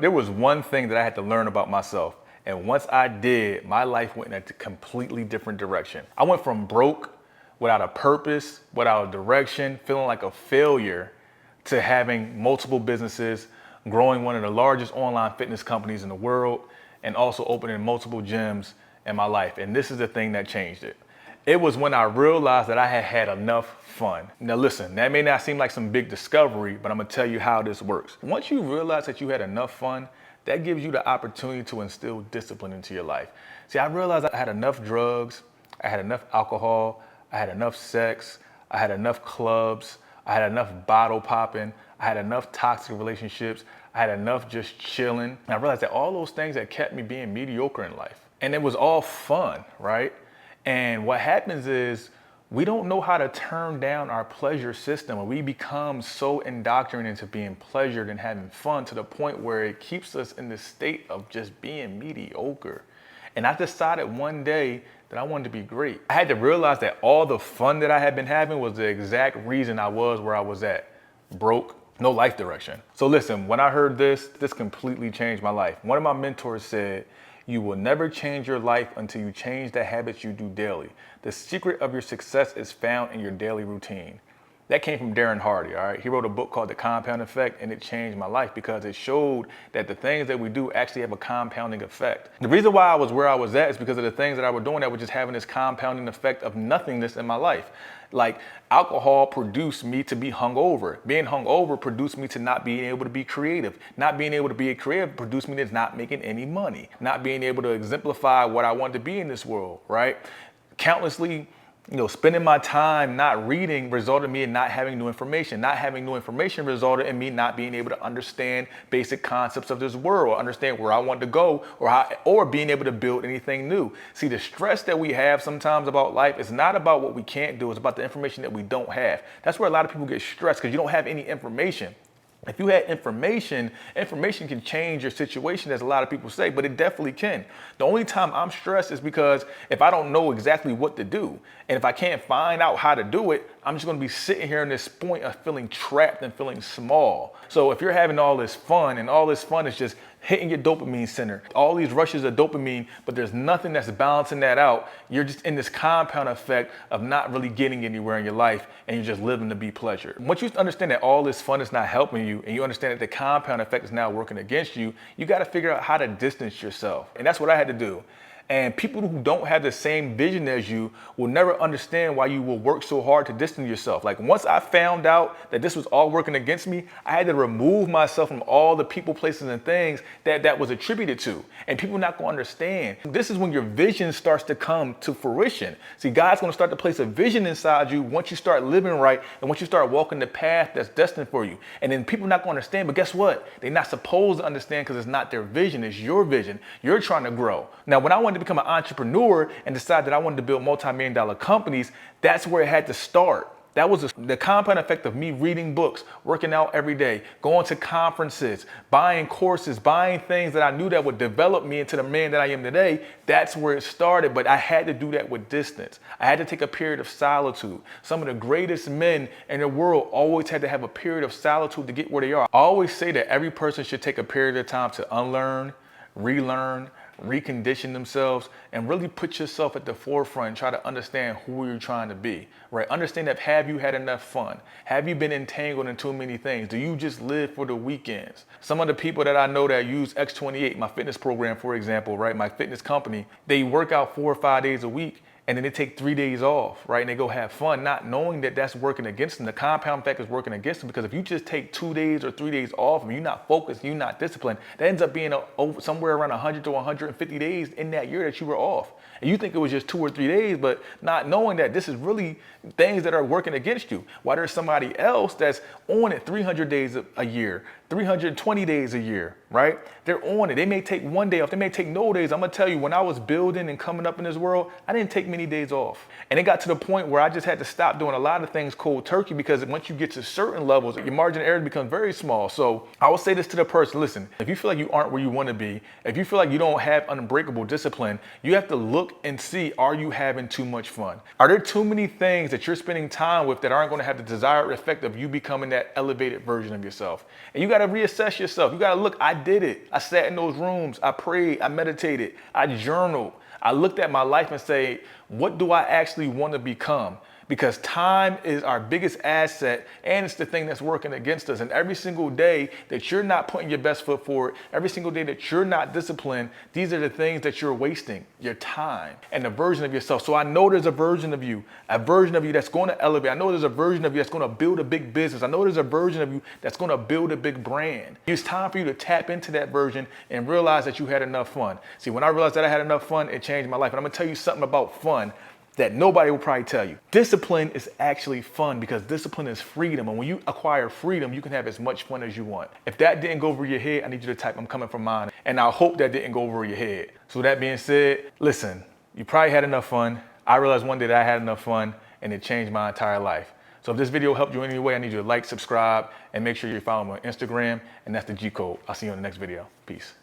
There was one thing that I had to learn about myself. And once I did, my life went in a completely different direction. I went from broke, without a purpose, without a direction, feeling like a failure, to having multiple businesses, growing one of the largest online fitness companies in the world, and also opening multiple gyms in my life. And this is the thing that changed it. It was when I realized that I had had enough fun. Now listen, that may not seem like some big discovery, but I'm gonna tell you how this works. Once you realize that you had enough fun, that gives you the opportunity to instill discipline into your life. See, I realized I had enough drugs, I had enough alcohol, I had enough sex, I had enough clubs, I had enough bottle popping, I had enough toxic relationships, I had enough just chilling. And I realized that all those things that kept me being mediocre in life. And it was all fun, right? And what happens is we don't know how to turn down our pleasure system, and we become so indoctrinated into being pleasured and having fun to the point where it keeps us in this state of just being mediocre. And I decided one day that I wanted to be great. I had to realize that all the fun that I had been having was the exact reason I was where I was at. Broke, no life direction. So listen, when I heard this completely changed my life. One of my mentors said, "You will never change your life until you change the habits you do daily. The secret of your success is found in your daily routine." That came from Darren Hardy, all right? He wrote a book called The Compound Effect, and it changed my life because it showed that the things that we do actually have a compounding effect. The reason why I was where I was at is because of the things that I was doing that were just having this compounding effect of nothingness in my life. Like alcohol produced me to be hungover. Being hungover produced me to not being able to be creative. Not being able to be creative produced me to not making any money. Not being able to exemplify what I wanted to be in this world, right? Countlessly, spending my time not reading resulted in me in not having new information. Not having new information resulted in me not being able to understand basic concepts of this world, or understand where I want to go, or being able to build anything new. See, the stress that we have sometimes about life is not about what we can't do, it's about the information that we don't have. That's where a lot of people get stressed, because you don't have any information. If you had information can change your situation, as a lot of people say, but it definitely can. The only time I'm stressed is because if I don't know exactly what to do, and if I can't find out how to do it, I'm just gonna be sitting here in this point of feeling trapped and feeling small. So if you're having all this fun, and all this fun is just hitting your dopamine center, all these rushes of dopamine, but there's nothing that's balancing that out, you're just in this compound effect of not really getting anywhere in your life, and you're just living to be pleasure. Once you understand that all this fun is not helping you, and you understand that the compound effect is now working against you, you gotta figure out how to distance yourself. And that's what I had to do. And people who don't have the same vision as you will never understand why you will work so hard to distance yourself. Like once I found out that this was all working against me, I had to remove myself from all the people, places, and things that was attributed to. And people are not gonna understand. This is when your vision starts to come to fruition. See, God's gonna start to place a vision inside you once you start living right, and once you start walking the path that's destined for you. And then people are not gonna understand, but guess what? They're not supposed to understand, because it's not their vision, it's your vision. You're trying to grow. Now, when I wanted to become an entrepreneur and decide that I wanted to build multi-million-dollar companies, that's where it had to start. That was the compound effect of me reading books, working out every day, going to conferences, buying courses, buying things that I knew that would develop me into the man that I am today. That's where it started, but I had to do that with distance. I had to take a period of solitude. Some of the greatest men in the world always had to have a period of solitude to get where they are. I always say that every person should take a period of time to unlearn, relearn, recondition themselves, and really put yourself at the forefront and try to understand who you're trying to be, right? Understand that, have you had enough fun? Have you been entangled in too many things? Do you just live for the weekends? Some of the people that I know that use X28, my fitness program, for example, right? My fitness company, they work out 4 or 5 days a week, and then they take 3 days off, right? And they go have fun, not knowing that that's working against them. The compound effect is working against them, because if you just take 2 days or 3 days off and you're not focused, you're not disciplined, that ends up being somewhere around 100 to 150 days in that year that you were off. And you think it was just 2 or 3 days, but not knowing that this is really things that are working against you. While there's somebody else that's on it 300 days a year, 320 days a year, right? They're on it. They may take 1 day off. They may take no days. I'm gonna tell you, when I was building and coming up in this world, I didn't take many days off. And it got to the point where I just had to stop doing a lot of things cold turkey, because once you get to certain levels, your margin of error becomes very small. So I will say this to the person: listen, if you feel like you aren't where you wanna be, if you feel like you don't have unbreakable discipline, you have to look and see, are you having too much fun? Are there too many things that you're spending time with that aren't gonna have the desired effect of you becoming that elevated version of yourself? And you gotta reassess yourself. You gotta look, I did it. I sat in those rooms. I prayed. I meditated. I journaled. I looked at my life and said, what do I actually want to become? Because time is our biggest asset, and it's the thing that's working against us. And every single day that you're not putting your best foot forward, every single day that you're not disciplined, these are the things that you're wasting, your time and the version of yourself. So I know there's a version of you that's going to elevate. I know there's a version of you that's going to build a big business. I know there's a version of you that's going to build a big brand. It's time for you to tap into that version and realize that you had enough fun. See, when I realized that I had enough fun, it changed my life. And I'm going to tell you something about fun that nobody will probably tell you. Discipline is actually fun because discipline is freedom. And when you acquire freedom, you can have as much fun as you want. If that didn't go over your head, I need you to type, I'm coming from mine. And I hope that didn't go over your head. So that being said, listen, you probably had enough fun. I realized one day that I had enough fun and it changed my entire life. So if this video helped you in any way, I need you to like, subscribe, and make sure you follow me on Instagram. And that's the G code. I'll see you on the next video. Peace.